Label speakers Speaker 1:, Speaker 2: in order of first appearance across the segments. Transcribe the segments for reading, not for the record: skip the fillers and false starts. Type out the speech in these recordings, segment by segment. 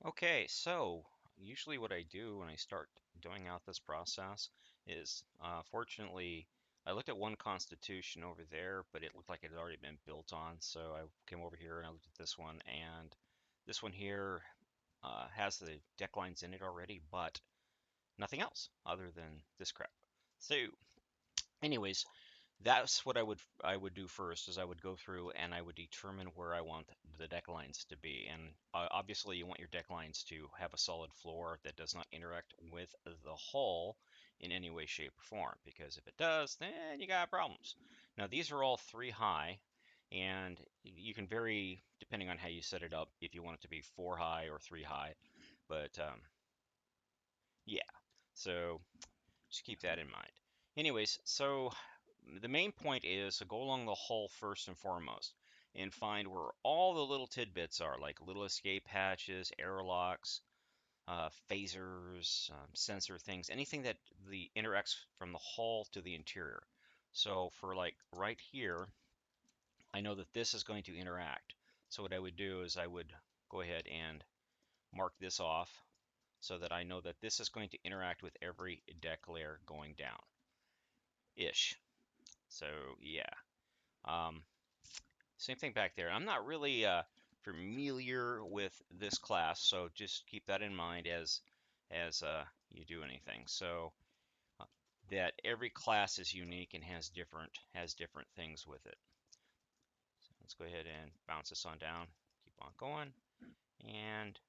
Speaker 1: Okay, so usually what I do when I start doing out this process is, fortunately, I looked at one constitution over there, but it looked like it had already been built on. So I came over here and I looked at this one, and this one here has the deck lines in it already, but nothing else other than this crap. So, anyways, that's what I would do first is I would go through and I would determine where I want the deck lines to be. And obviously you want your deck lines to have a solid floor that does not interact with the hull in any way, shape, or form. Because if it does, then you got problems. Now these are all 3 high, and you can vary depending on how you set it up if you want it to be 4 high or 3 high. But yeah, so just keep that in mind. Anyways, so the main point is to go along the hull first and foremost and find where all the little tidbits are, like little escape hatches, airlocks, phasers, sensor things, anything that the interacts from the hull to the interior. So for like right here, I know that this is going to interact. So what I would do is I would go ahead and mark this off so that I know that this is going to interact with every deck layer going down ish. So yeah. Um, Same thing back there. I'm not really familiar with this class, so just keep that in mind as you do anything. So uh, that every class is unique and has different things with it. So let's go ahead and bounce this on down. Keep on going, and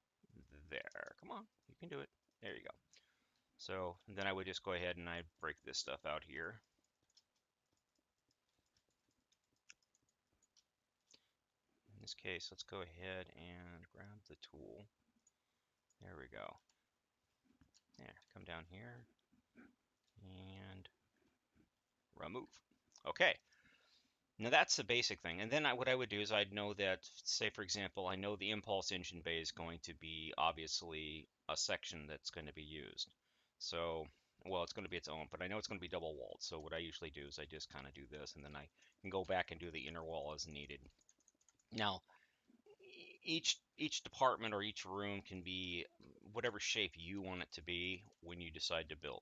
Speaker 1: there. Come on, you can do it. There you go. So then I would just go ahead and I break this stuff out here. In this case, let's go ahead and grab the tool. There we go. There, come down here and remove. Okay, now that's the basic thing. And then what I would do is I'd know that, say for example, I know the impulse engine bay is going to be obviously a section that's going to be used. So, well, it's going to be its own, but I know it's going to be double walled. So what I usually do is I just kind of do this, and then I can go back and do the inner wall as needed. Now, each department or each room can be whatever shape you want it to be when you decide to build.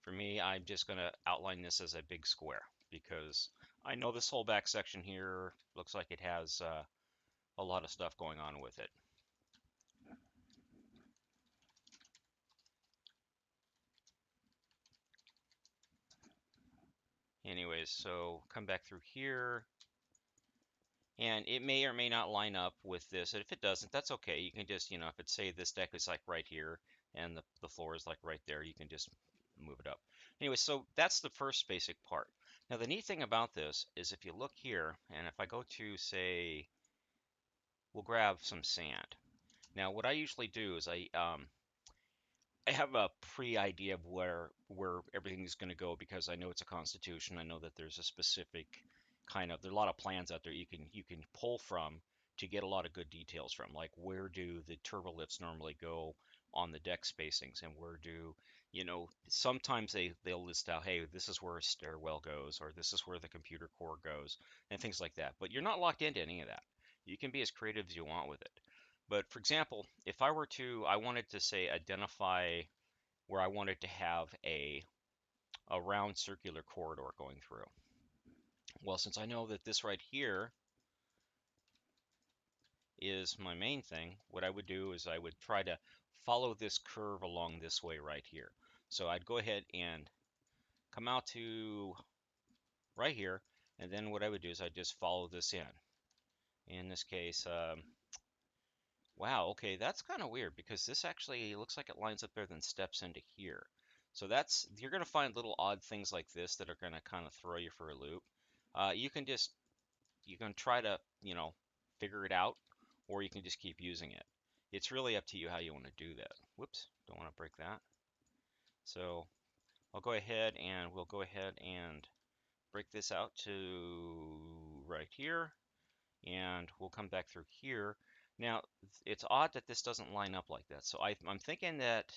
Speaker 1: For me, I'm just going to outline this as a big square because I know this whole back section here looks like it has a lot of stuff going on with it. Anyways, so come back through here, and it may or may not line up with this. And if it doesn't, that's okay. You can just, if it's say this deck is like right here and the floor is like right there, you can just move it up. Anyway, so that's the first basic part. Now, the neat thing about this is if you look here, and if I go to, say, we'll grab some sand. Now, what I usually do is I have a pre-idea of where everything is going to go because I know it's a constitution. I know that there's a specific there's a lot of plans out there you can pull from to get a lot of good details from, like where do the turbolifts normally go on the deck spacings, and where do sometimes they'll list out, hey, this is where a stairwell goes, or this is where the computer core goes, and things like that. But you're not locked into any of that. You can be as creative as you want with it. But for example, if I wanted to say identify where I wanted to have a round circular corridor going through. Well, since I know that this right here is my main thing, what I would do is I would try to follow this curve along this way right here. So I'd go ahead and come out to right here, and then what I would do is I'd just follow this in. In this case, wow, okay, that's kind of weird because this actually looks like it lines up better than steps into here. So you're going to find little odd things like this that are going to kind of throw you for a loop. You can try to, figure it out, or you can just keep using it. It's really up to you how you want to do that. Whoops, don't want to break that. So we'll go ahead and break this out to right here, and we'll come back through here. Now, it's odd that this doesn't line up like that. So I'm thinking that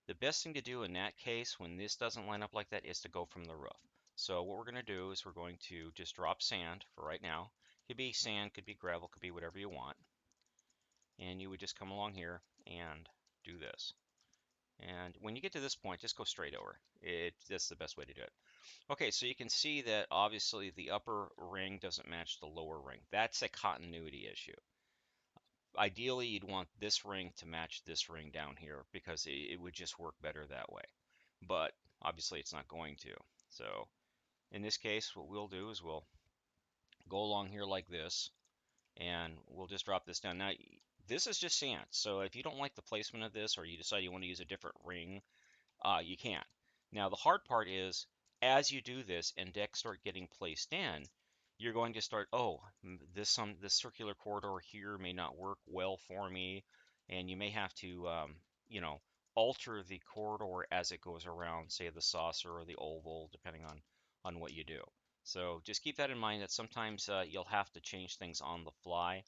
Speaker 1: the best thing to do in that case, when this doesn't line up like that, is to go from the roof. So what we're going to do is we're going to just drop sand for right now. Could be sand, could be gravel, could be whatever you want. and you would just come along here and do this. And when you get to this point, just go straight over. That's the best way to do it. Okay, so you can see that obviously the upper ring doesn't match the lower ring. That's a continuity issue. Ideally, you'd want this ring to match this ring down here because it would just work better that way. But obviously it's not going to. So in this case, what we'll do is we'll go along here like this, and we'll just drop this down. Now, this is just sand, so if you don't like the placement of this or you decide you want to use a different ring, you can. Now, the hard part is as you do this and decks start getting placed in, you're going to start, oh, this circular corridor here may not work well for me, and you may have to, you know, alter the corridor as it goes around, say the saucer or the oval, depending on what you do. So just keep that in mind that sometimes you'll have to change things on the fly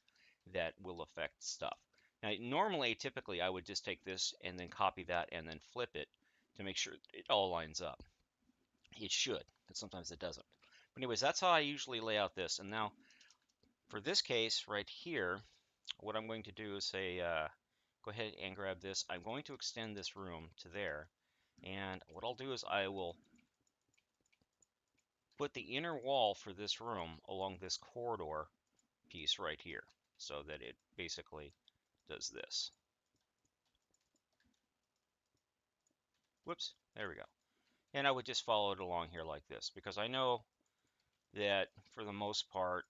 Speaker 1: that will affect stuff. Now, normally, typically, I would just take this and then copy that and then flip it to make sure it all lines up. It should, but sometimes it doesn't. But anyways, that's how I usually lay out this. And now for this case right here, what I'm going to do is say, go ahead and grab this. I'm going to extend this room to there. And what I'll do is I will put the inner wall for this room along this corridor piece right here so that it basically does this. Whoops, there we go. And I would just follow it along here like this because I know that for the most part,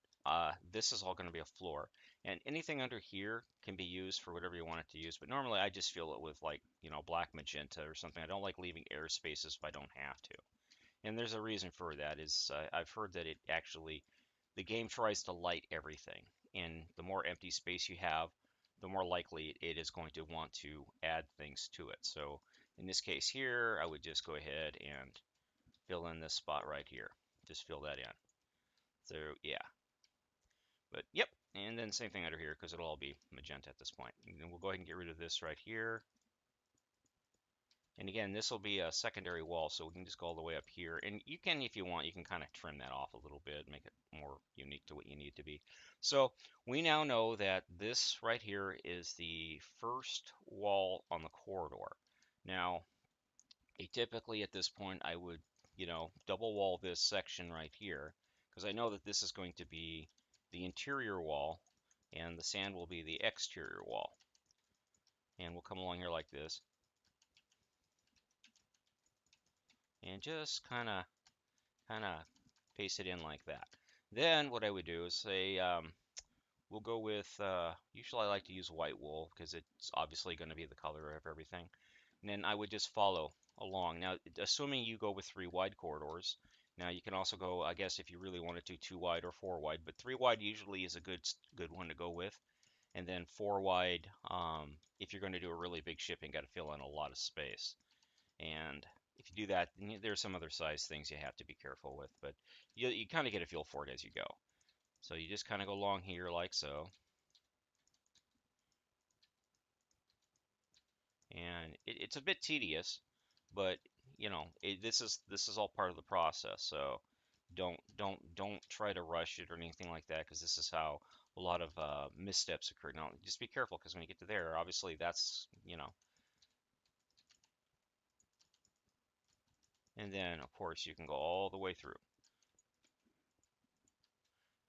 Speaker 1: this is all going to be a floor. And anything under here can be used for whatever you want it to use. But normally I just fill it with like, black magenta or something. I don't like leaving air spaces if I don't have to. And there's a reason for that is I've heard that it actually, the game tries to light everything. And the more empty space you have, the more likely it is going to want to add things to it. So in this case here, I would just go ahead and fill in this spot right here. Just fill that in. So yeah, but yep, and then same thing under here because it'll all be magenta at this point. And then we'll go ahead and get rid of this right here. And again, this will be a secondary wall, so we can just go all the way up here. And you can, if you want, you can kind of trim that off a little bit, make it more unique to what you need it to be. So we now know that this right here is the first wall on the corridor. Now, typically at this point, I would, double wall this section right here because I know that this is going to be the interior wall and the sand will be the exterior wall. And we'll come along here like this and just kind of paste it in like that. Then what I would do is say, we'll go with, usually I like to use white wool because it's obviously going to be the color of everything. And then I would just follow along. Now, assuming you go with 3 wide corridors, now you can also go, I guess, if you really wanted to, 2 wide or 4 wide, but 3 wide usually is a good one to go with. And then 4 wide, if you're going to do a really big ship and got to fill in a lot of space. And if you do that, there's some other size things you have to be careful with, but you kind of get a feel for it as you go. So you just kind of go along here like so. And it's a bit tedious, but this is all part of the process. So don't try to rush it or anything like that because this is how a lot of missteps occur. Now just be careful because when you get to there, obviously that's and then of course you can go all the way through.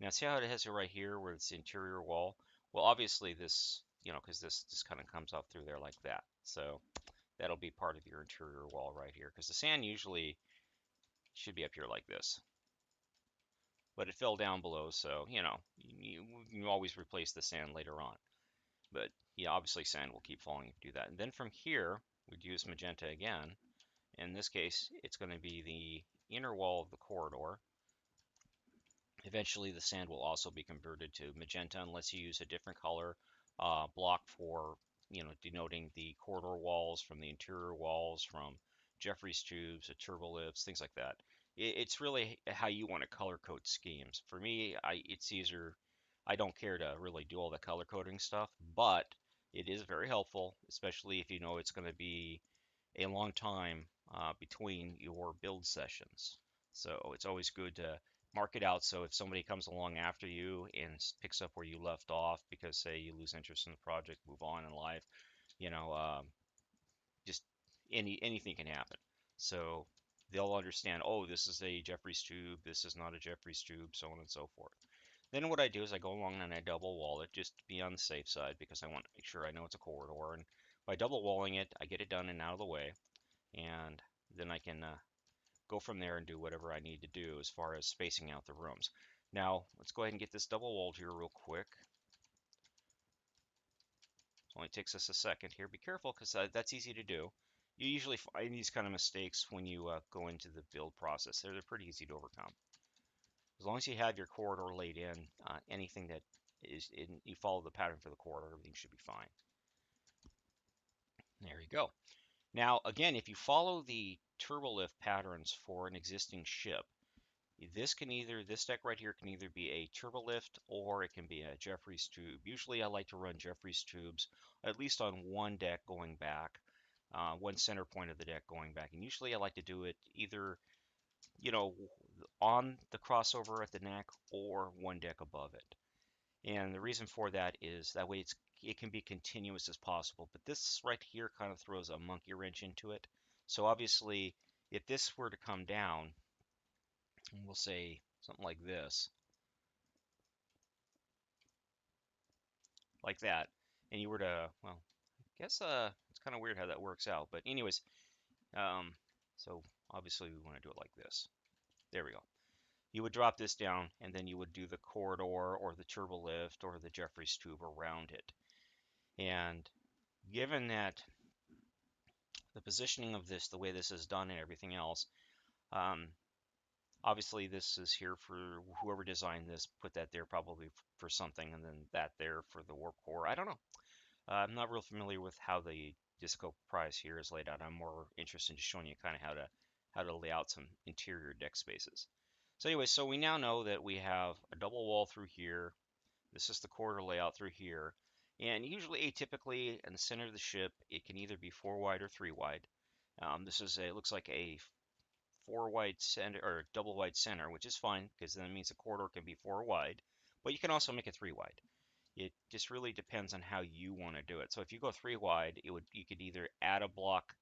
Speaker 1: Now see how it has it right here where it's the interior wall? Well, obviously this, because this just kind of comes up through there like that. So that'll be part of your interior wall right here because the sand usually should be up here like this. But it fell down below, so, you always replace the sand later on. But yeah, obviously sand will keep falling if you do that. And then from here, we'd use magenta again. In this case, it's going to be the inner wall of the corridor. Eventually, the sand will also be converted to magenta unless you use a different color block for, denoting the corridor walls from the interior walls, from Jeffries tubes, turbolifts, things like that. It's really how you want to color code schemes. For me, it's easier. I don't care to really do all the color coding stuff, but it is very helpful, especially if you know it's going to be a long time between your build sessions. So it's always good to mark it out so if somebody comes along after you and picks up where you left off because say you lose interest in the project, move on in life, you know, just anything can happen. So they'll understand, oh, this is a Jeffries tube, this is not a Jeffries tube, so on and so forth. Then what I do is I go along and I double wall it just to be on the safe side because I want to make sure I know it's a corridor. And by double walling it, I get it done and out of the way, and then I can go from there and do whatever I need to do as far as spacing out the rooms. Now, let's go ahead and get this double walled here real quick. It only takes us a second here. Be careful because that's easy to do. You usually find these kind of mistakes when you go into the build process. They're pretty easy to overcome. As long as you have your corridor laid in, anything that is in, you follow the pattern for the corridor, everything should be fine. There you go. Now, again, if you follow the turbolift patterns for an existing ship, this deck right here can either be a turbolift or it can be a Jeffries tube. Usually I like to run Jeffries tubes at least on one deck going back, one center point of the deck going back. And usually I like to do it either, you know, on the crossover at the neck or one deck above it. And the reason for that is that way it can be continuous as possible. But this right here kind of throws a monkey wrench into it. So obviously, if this were to come down, we'll say something like that, and you were to, well, I guess it's kind of weird how that works out. But anyways, um, so obviously we want to do it like this. There we go. You would drop this down, and then you would do the corridor or the turbo lift or the Jeffries tube around it. And given that the positioning of this, the way this is done and everything else, um, obviously this is here for whoever designed this, put that there probably for something, and then that there for the warp core. I don't know. I'm not real familiar with how the Disco prize here is laid out. I'm more interested in just showing you kind of how to lay out some interior deck spaces. So anyway, so we now know that we have a double wall through here. This is the corridor layout through here. And usually, atypically, in the center of the ship, it can either be 4 wide or 3 wide. This is it looks like a 4 wide center or double wide center, which is fine because then it means the corridor can be 4 wide. But you can also make it 3 wide. It just really depends on how you want to do it. So if you go 3 wide, you could either add a block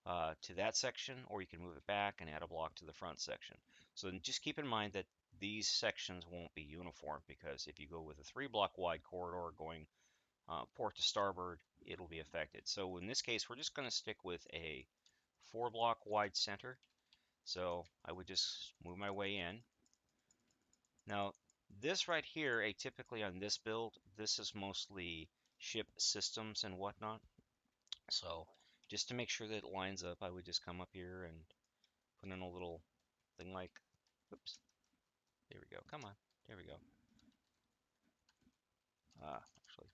Speaker 1: to that section, or you can move it back and add a block to the front section. So just keep in mind that these sections won't be uniform because if you go with a 3 block wide corridor going port to starboard, it'll be affected. So in this case, we're just going to stick with a 4 block wide center. So I would just move my way in. Now, this right here, atypically on this build, this is mostly ship systems and whatnot. So just to make sure that it lines up, I would just come up here and put in a little thing like, oops, there we go. Come on, there we go. Actually,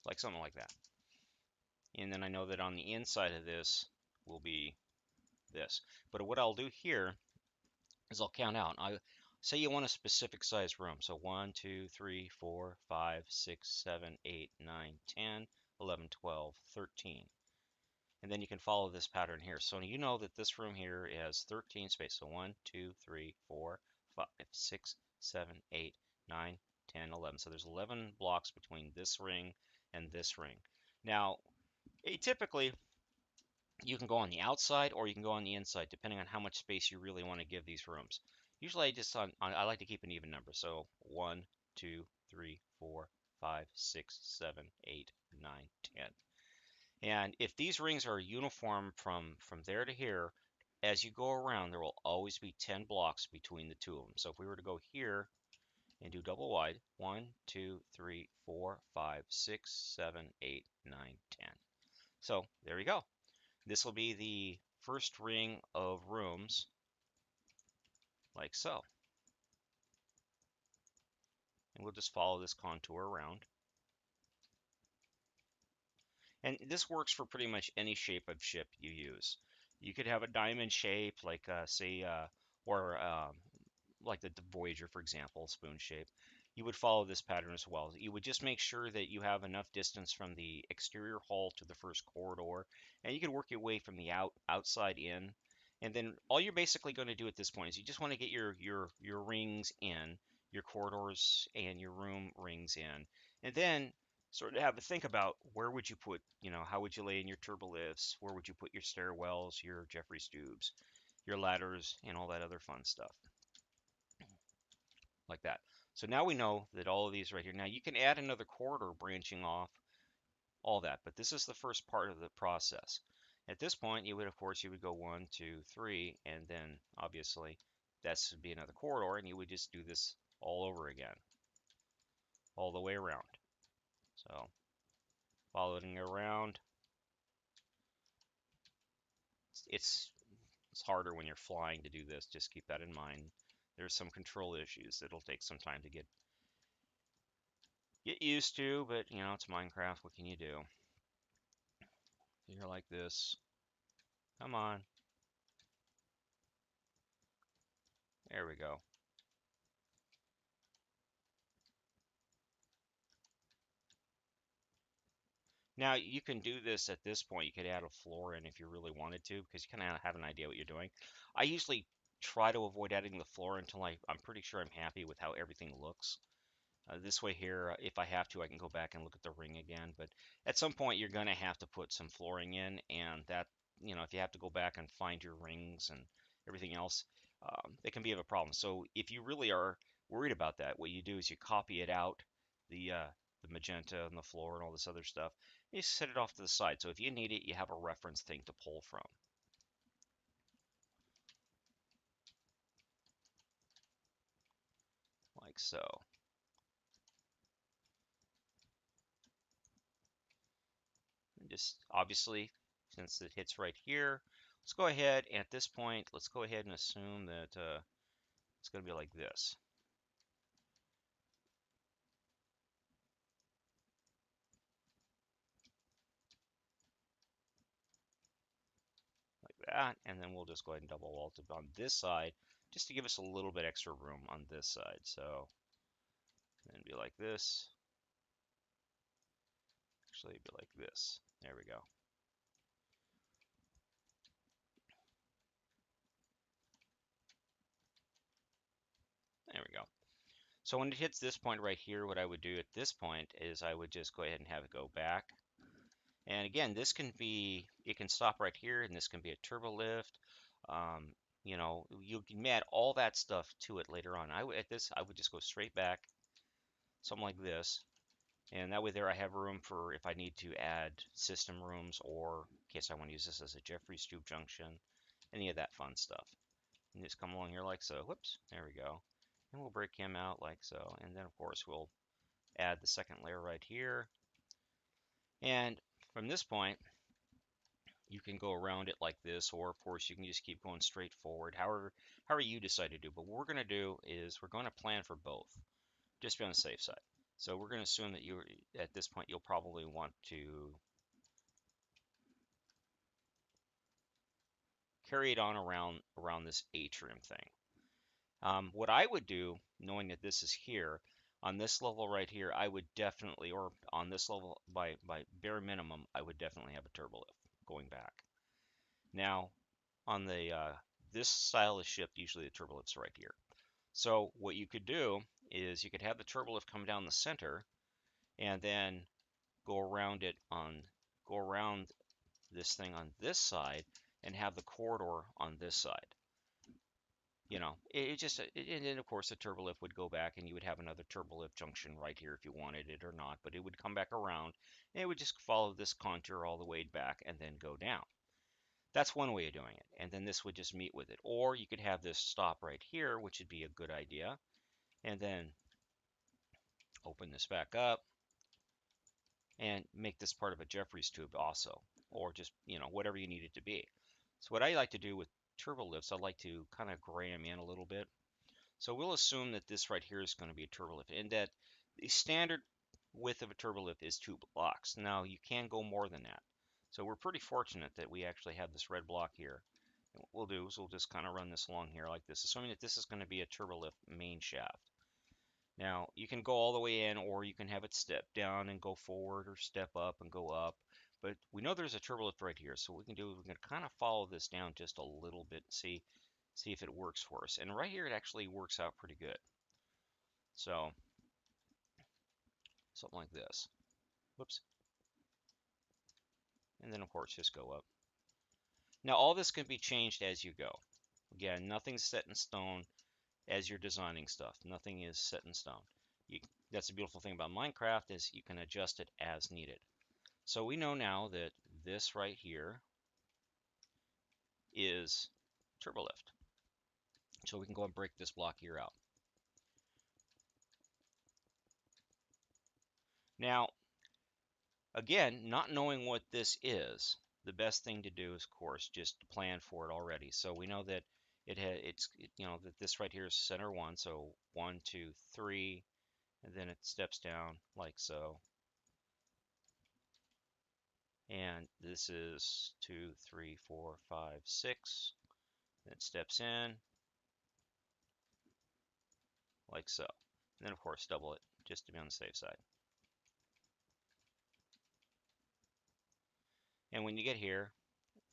Speaker 1: like something like that. And then I know that on the inside of this will be this. But what I'll do here is I'll count out. I say you want a specific size room. So 1, 2, 3, 4, 5, 6, 7, 8, 9, 10, 11, 12, 13. And then you can follow this pattern here. So you know that this room here has 13 space. So 1, 2, 3, 4, 5, 6, 7, 8, 9, 10, 11. So there's 11 blocks between this ring and this ring. Now, atypically, you can go on the outside or you can go on the inside, depending on how much space you really want to give these rooms. Usually, I like to keep an even number. So 1, 2, 3, 4, 5, 6, 7, 8, 9, 10. And if these rings are uniform from there to here, as you go around, there will always be 10 blocks between the two of them. So if we were to go here and do double wide, 1, 2, 3, 4, 5, 6, 7, 8, 9, 10. So there we go. This will be the first ring of rooms, like so. And we'll just follow this contour around. And this works for pretty much any shape of ship you use. You could have a diamond shape, like say, or like the Voyager, for example, spoon shape. you would follow this pattern as well. You would just make sure that you have enough distance from the exterior hull to the first corridor, and you can work your way from the outside in. And then all you're basically going to do at this point is you just want to get your rings in, your corridors and your room rings in, and then sort of have a think about where would you put, how would you lay in your turbolifts, where would you put your stairwells, your Jeffries tubes, your ladders, and all that other fun stuff like that. So now we know that all of these right here. Now you can add another corridor branching off all that, but this is the first part of the process. At this point, you would, of course, you would go 1, 2, 3, and then obviously that's would be another corridor, and you would just do this all over again, all the way around. So following it around, it's it's harder when you're flying to do this. Just keep that in mind. There's some control issues. It'll take some time to get used to, but it's Minecraft. What can you do? You're like this. Come on. There we go. Now you can do this at this point. You could add a floor in if you really wanted to, because you kind of have an idea what you're doing. I usually try to avoid adding the floor until I'm pretty sure I'm happy with how everything looks. This way here, if I have to, I can go back and look at the ring again. But at some point, you're going to have to put some flooring in, and that, if you have to go back and find your rings and everything else, it can be of a problem. So if you really are worried about that, what you do is you copy it out, the magenta and the floor and all this other stuff, and you set it off to the side. So if you need it, you have a reference thing to pull from, like so. And just obviously, since it hits right here, let's go ahead, and at this point, let's go ahead and assume that it's going to be like this, like that, and then we'll just go ahead and double wall it on this side, just to give us a little bit extra room on this side. So then be like this, actually be like this. There we go. There we go. So when it hits this point right here, what I would do at this point is I would just go ahead and have it go back. And again, this can be, it can stop right here, and this can be a turbo lift. You can add all that stuff to it later on. At this, I would just go straight back, something like this. And that way there I have room for if I need to add system rooms, or in case I want to use this as a Jeffries tube junction, any of that fun stuff. And just come along here like so. Whoops, there we go. And we'll break him out like so. And then of course we'll add the second layer right here. And from this point, you can go around it like this, or of course you can just keep going straight forward, however you decide to do. But what we're going to do is we're going to plan for both, just to be on the safe side. So we're going to assume that at this point you'll probably want to carry it on around this atrium thing. What I would do, knowing that this is here, on this level right here, I would definitely, or on this level by bare minimum, I would definitely have a turbo lift going back. Now, on the this style of ship, usually the turbo lift's right here. So what you could do is you could have the turbo lift come down the center, and then go around it go around this thing on this side, and have the corridor on this side. And then of course the turbo lift would go back, and you would have another turbo lift junction right here if you wanted it or not, but it would come back around, and it would just follow this contour all the way back and then go down. That's one way of doing it, and then this would just meet with it. Or you could have this stop right here, which would be a good idea, and then open this back up and make this part of a Jeffries tube also, or just, whatever you need it to be. So what I like to do with turbo lifts, I like to kind of gray them in a little bit. So we'll assume that this right here is going to be a turbo lift, and that the standard width of a turbo lift is 2 blocks. Now you can go more than that. So we're pretty fortunate that we actually have this red block here. And what we'll do is we'll just kind of run this along here like this, assuming that this is going to be a turbo lift main shaft. Now, you can go all the way in, or you can have it step down and go forward, or step up and go up. But we know there's a turbo lift right here, so what we can do is we can kind of follow this down just a little bit, see if it works for us. And right here, it actually works out pretty good. So, something like this. Whoops. And then, of course, just go up. Now, all this can be changed as you go. Again, nothing's set in stone as you're designing stuff. Nothing is set in stone. That's the beautiful thing about Minecraft is you can adjust it as needed. So we know now that this right here is Turbolift. So we can go and break this block here out. Now, again, not knowing what this is, the best thing to do is, of course, just plan for it already. So we know that that this right here is center one. So 1, 2, 3, and then it steps down like so. And this is 2, 3, 4, 5, 6. It steps in like so. And then, of course, double it just to be on the safe side. And when you get here,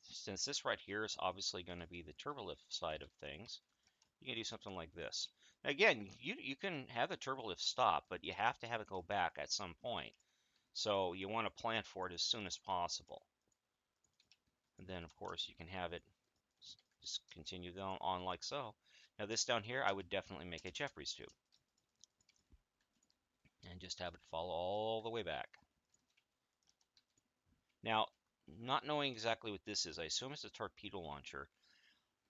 Speaker 1: since this right here is obviously going to be the turbolift side of things, you can do something like this. Again, you can have the turbolift stop, but you have to have it go back at some point. So you want to plan for it as soon as possible. And then, of course, you can have it just continue on like so. Now this down here, I would definitely make a Jeffries tube. And just have it follow all the way back. Now, not knowing exactly what this is, I assume it's a torpedo launcher.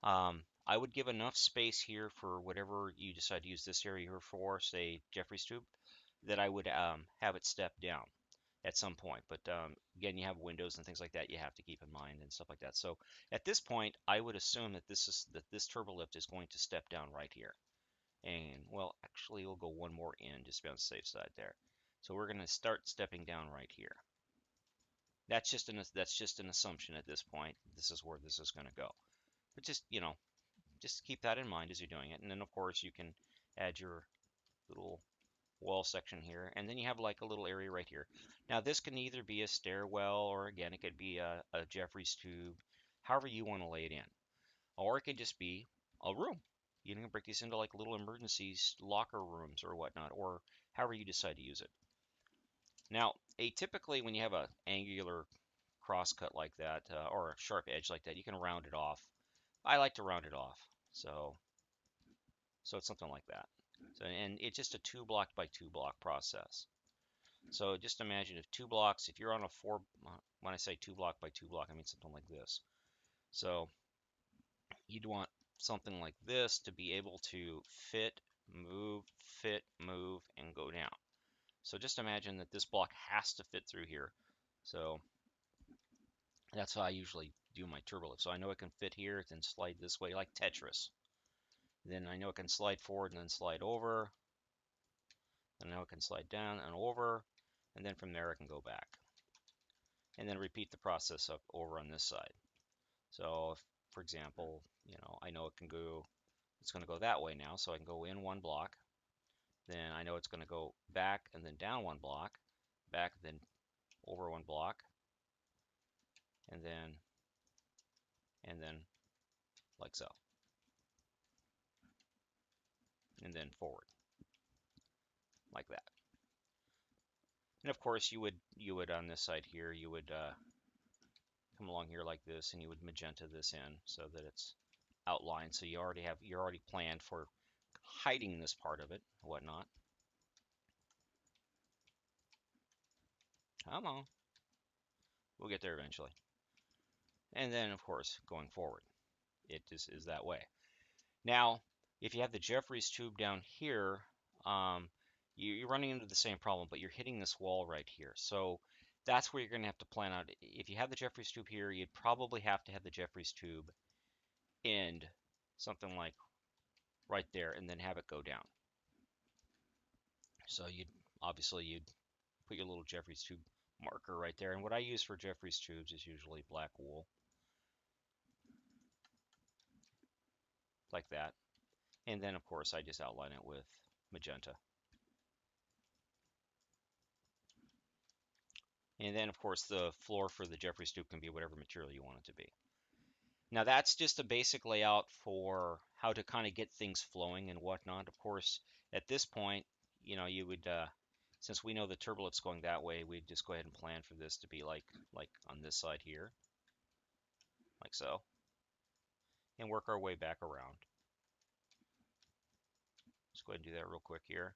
Speaker 1: I would give enough space here for whatever you decide to use this area here for, say Jeffries tube, that I would have it step down at some point. But again, you have windows and things like that you have to keep in mind and stuff like that. So at this point, I would assume that this turbo lift is going to step down right here. And well, actually, we'll go one more in just to be on the safe side there. So we're going to start stepping down right here. That's just an assumption at this point. This is where this is going to go. But just keep that in mind as you're doing it. And then of course you can add your little wall section here, and then you have like a little area right here. Now this can either be a stairwell, or again it could be a Jeffries tube, however you want to lay it in, or it could just be a room. You can break these into like little emergency locker rooms or whatnot, or however you decide to use it. Now, typically when you have a angular crosscut like that, or a sharp edge like that, you can round it off. I like to round it off, so it's something like that. So, and it's just a 2 block by 2 block process. So just imagine if 2 blocks, if you're on a when I say 2 block by 2 block, I mean something like this. So you'd want something like this to be able to fit, move, and go down. So just imagine that this block has to fit through here. So that's how I usually do my turbo lift. So I know it can fit here, then slide this way like Tetris. Then I know it can slide forward and then slide over. And now it can slide down and over. And then from there it can go back. And then repeat the process up over on this side. So if, for example, I know it's going to go that way now. So I can go in 1 block. Then I know it's going to go back and then down 1 block. Back, then over 1 block. And then like so. And then forward like that. And of course you would on this side here, you would come along here like this, and you would magenta this in so that it's outlined. So you're already planned for hiding this part of it, whatnot. Come on, we'll get there eventually. And then of course going forward, it just is that way. Now, if you have the Jeffries tube down here, you're running into the same problem, but you're hitting this wall right here. So that's where you're going to have to plan out. If you have the Jeffries tube here, you'd probably have to have the Jeffries tube end something like right there, and then have it go down. So you'd put your little Jeffries tube marker right there. And what I use for Jeffries tubes is usually black wool, like that. And then of course I just outline it with magenta. And then, of course, the floor for the Jeffrey stoop can be whatever material you want it to be. Now, that's just a basic layout for how to kind of get things flowing and whatnot. Of course, at this point, you would, since we know the turbolet's going that way, we'd just go ahead and plan for this to be like on this side here, like so, and work our way back around. Let's go ahead and do that real quick here.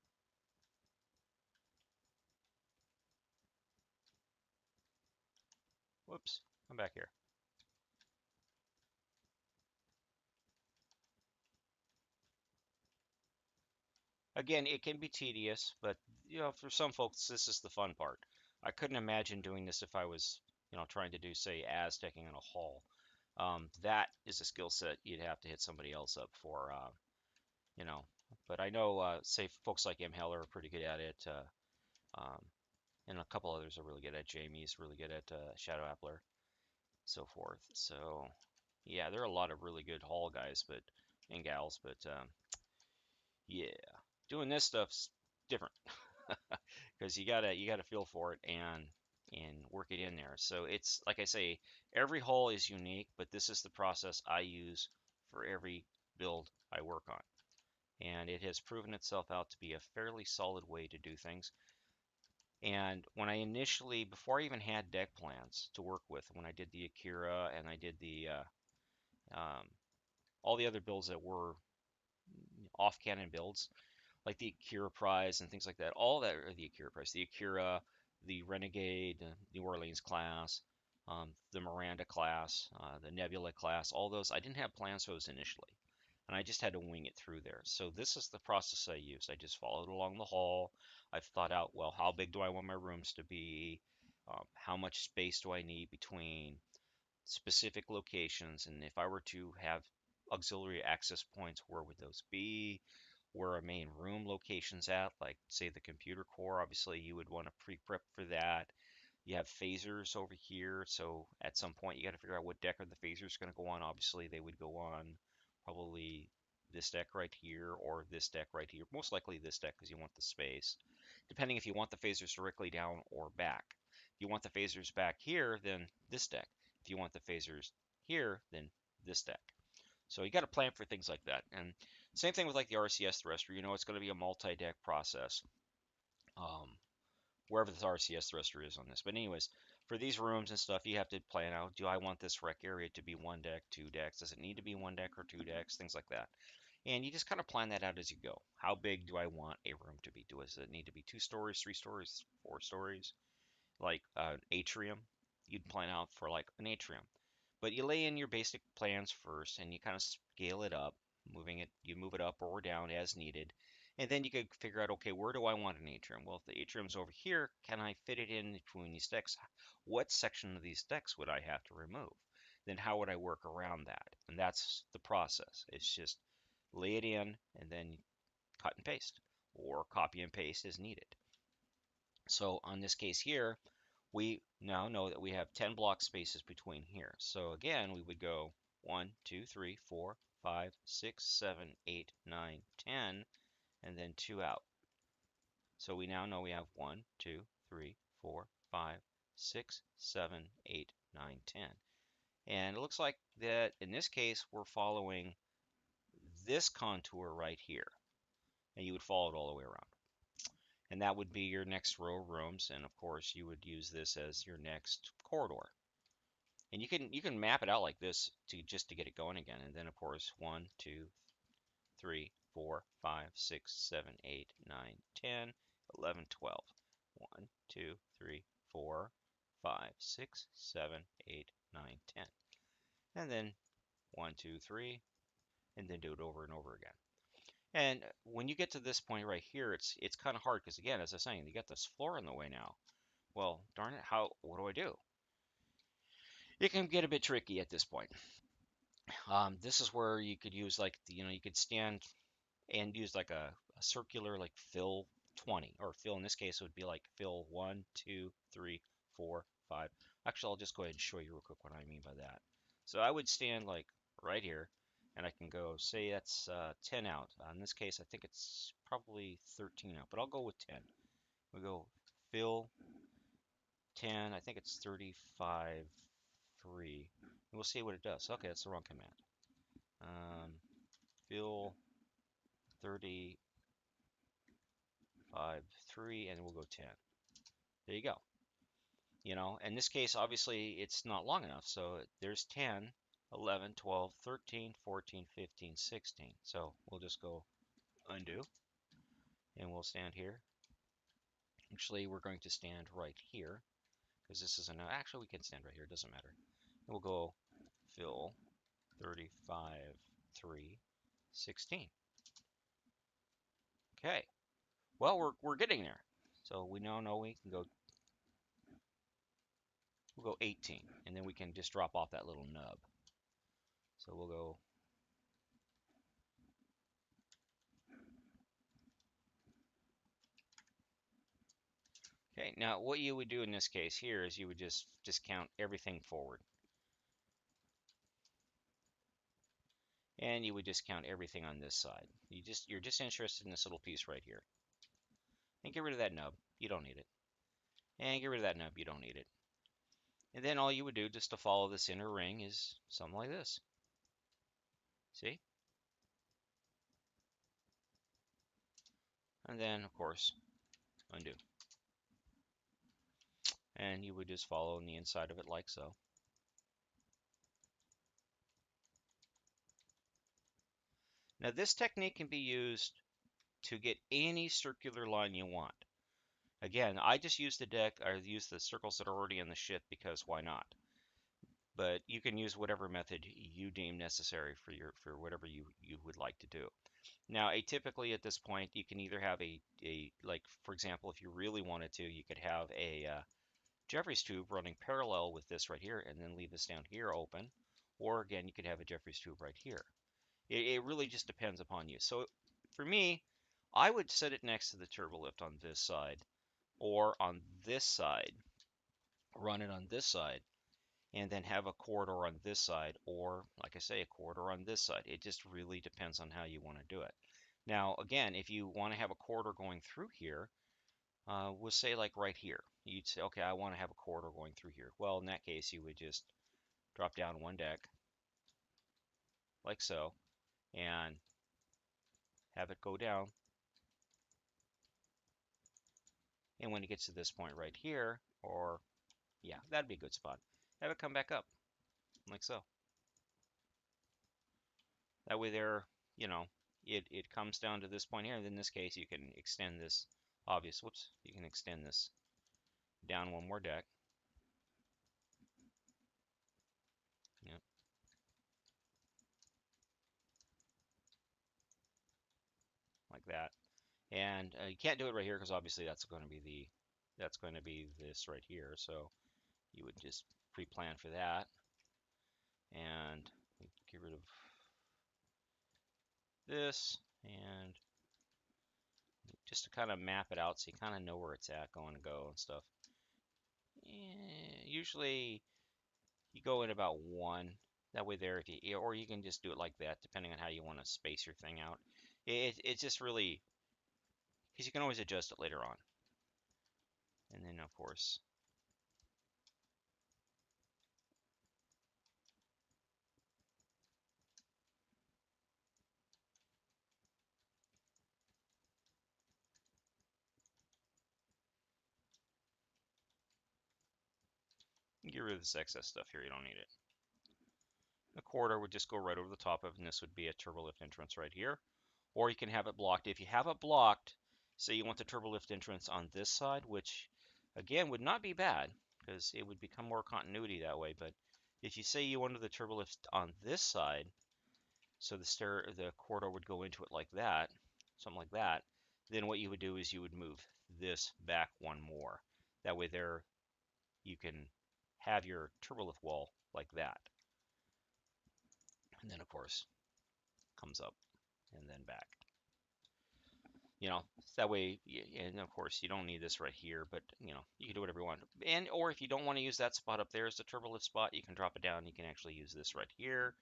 Speaker 1: Whoops, come back here. Again, it can be tedious, but for some folks, this is the fun part. I couldn't imagine doing this if I was, trying to do, say, Aztecing in a hall. That is a skill set you'd have to hit somebody else up for, you know. But I know, say, folks like M. Heller are pretty good at it, and a couple others are really good at. Jamie's really good at Shadow Appler, so forth. So, yeah, there are a lot of really good hall guys, and gals, but yeah, doing this stuff's different because you gotta feel for it and work it in there. So it's like I say, every hole is unique, but this is the process I use for every build I work on. And it has proven itself out to be a fairly solid way to do things. And when I initially, before I even had deck plans to work with, when I did the Akira and I did the um, all the other builds that were off-cannon builds, like the Akira Prize and things like that. All that, or the Akira Prize, the Akira, the Renegade, New Orleans class, the Miranda class, the Nebula class, all those. I didn't have plans for those initially, and I just had to wing it through there. So this is the process I used. I just followed along the hall. I've thought out, well, how big do I want my rooms to be? How much space do I need between specific locations? And if I were to have auxiliary access points, where would those be? Where a main room location's at, like say the computer core, obviously you would want to pre-prep for that. You have phasers over here, so at some point you got to figure out what deck are the phasers going to go on. Obviously they would go on probably this deck right here or this deck right here. Most likely this deck because you want the space. Depending if you want the phasers directly down or back. If you want the phasers back here, then this deck. If you want the phasers here, then this deck. So you got to plan for things like that. And same thing with like the RCS thruster. It's going to be a multi-deck process. Um, Wherever the RCS thruster is on this. But anyways, for these rooms and stuff, you have to plan out, do I want this rec area to be one deck, two decks? Does it need to be one deck or two decks? Things like that. And you just kind of plan that out as you go. How big do I want a room to be? Does it need to be 2 stories, 3 stories, 4 stories? Like an atrium, you'd plan out for like an atrium. But you lay in your basic plans first and you kind of scale it up, you move it up or down as needed. And then you could figure out, okay, where do I want an atrium? Well, if the atrium's over here, can I fit it in between these decks? What section of these decks would I have to remove? Then how would I work around that? And that's the process. It's just lay it in and then cut and paste or copy and paste as needed. So on this case here, we now know that we have 10 block spaces between here. So again, we would go 1, 2, 3, 4, 5, 6, 7, 8, 9, 10, and then 2 out. So we now know we have 1, 2, 3, 4, 5, 6, 7, 8, 9, 10. And it looks like that in this case, we're following this contour right here. And you would follow it all the way around. And that would be your next row of rooms. And of course, you would use this as your next corridor. And you can map it out like this to just to get it going again. And then of course 1, 2, 3, 4, 5, 6, 7, 8, 9, 10, 11, 12. 1, 2, 3, 4, 5, 6, 7, 8, 9, 10. And then 1, 2, 3, and then do it over and over again. And when you get to this point right here, it's kind of hard because again, as I was saying, you got this floor in the way now. Well, darn it, what do I do? It can get a bit tricky at this point. This is where you could use like you could stand and use like a circular like fill 20 or fill in this case it would be like fill 1, 2, 3, 4, 5. Actually, I'll just go ahead and show you real quick what I mean by that. So I would stand like right here and I can go say that's 10 out. In this case, I think it's probably 13 out, but I'll go with 10. We go fill 10, I think it's 35, 3. And we'll see what it does. Okay, that's the wrong command. Fill 35, 3, and we'll go 10. There you go. You know, in this case, obviously, it's not long enough. So there's 10, 11, 12, 13, 14, 15, 16. So we'll just go undo, and we'll stand here. Actually, we're going to stand right here, because this is enough. Actually, we can stand right here. It doesn't matter. And we'll go fill 35, 3, 16. Okay. Well, we're getting there. So we now know we can go, we'll go 18, and then we can just drop off that little nub. So we'll go, okay, now what you would do in this case here is you would just count everything forward. And you would just count everything on this side. You're just interested in this little piece right here. And get rid of that nub. You don't need it. And get rid of that nub. You don't need it. And then all you would do just to follow this inner ring is something like this. See? And then, of course, undo. And you would just follow on the inside of it like so. Now this technique can be used to get any circular line you want. Again, I just use the deck, I use the circles that are already in the ship because why not? But you can use whatever method you deem necessary for whatever you would like to do. Now, atypically at this point, you can either have a like, for example, if you really wanted to, you could have a Jeffries tube running parallel with this right here and then leave this down here open. Or again, you could have a Jeffries tube right here. It really just depends upon you. So for me, I would set it next to the turbo lift on this side or on this side, run it on this side, and then have a corridor on this side, or like I say, a corridor on this side. It just really depends on how you want to do it. Now, again, if you want to have a corridor going through here, we'll say like right here, you'd say, okay, I want to have a corridor going through here. Well, in that case, you would just drop down one deck like so, and have it go down. And when it gets to this point right here, or yeah, that'd be a good spot, have it come back up like so. That way there, you know, it comes down to this point here. And in this case, you can extend this whoops, you can extend this down one more deck. Yep. Like that. And you can't do it right here because obviously that's going to be this right here. So you would just pre-plan for that. And get rid of this and just to kind of map it out so you kind of know where it's at going to go and stuff. Usually you go in about 1. That way there, if you, or you can just do it like that, depending on how you want to space your thing out. It's just really, because you can always adjust it later on. And then, of course, get rid of this excess stuff here. You don't need it. The corridor would just go right over the top of it, and this would be a turbolift entrance right here. Or you can have it blocked. If you have it blocked, say you want the turbolift entrance on this side, which again would not be bad because it would become more continuity that way. But if you say you wanted the turbolift on this side, so the corridor would go into it like that, something like that, then what you would do is you would move this back one more. That way there you can have your turbolift wall like that. And then of course comes up and then back. You know, that way, and of course you don't need this right here, but you know, you can do whatever you want. And or if you don't want to use that spot up there as the turbolift spot, you can drop it down. You can actually use this right here,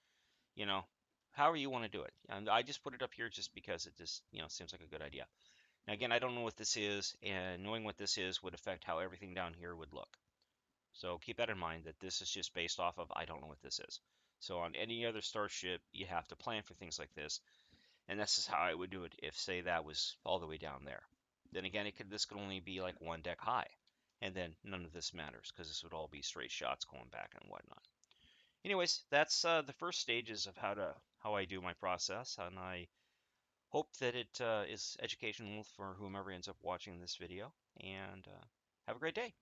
Speaker 1: you know, however you want to do it. And I just put it up here just because it just, you know, seems like a good idea. Now again, I don't know what this is, and knowing what this is would affect how everything down here would look. So keep that in mind that this is just based off of I don't know what this is. So on any other starship, you have to plan for things like this, and this is how I would do it if, say, that was all the way down there. Then again, this could only be like one deck high, and then none of this matters because this would all be straight shots going back and whatnot. Anyways, that's the first stages of how I do my process, and I hope that it is educational for whomever ends up watching this video. And have a great day.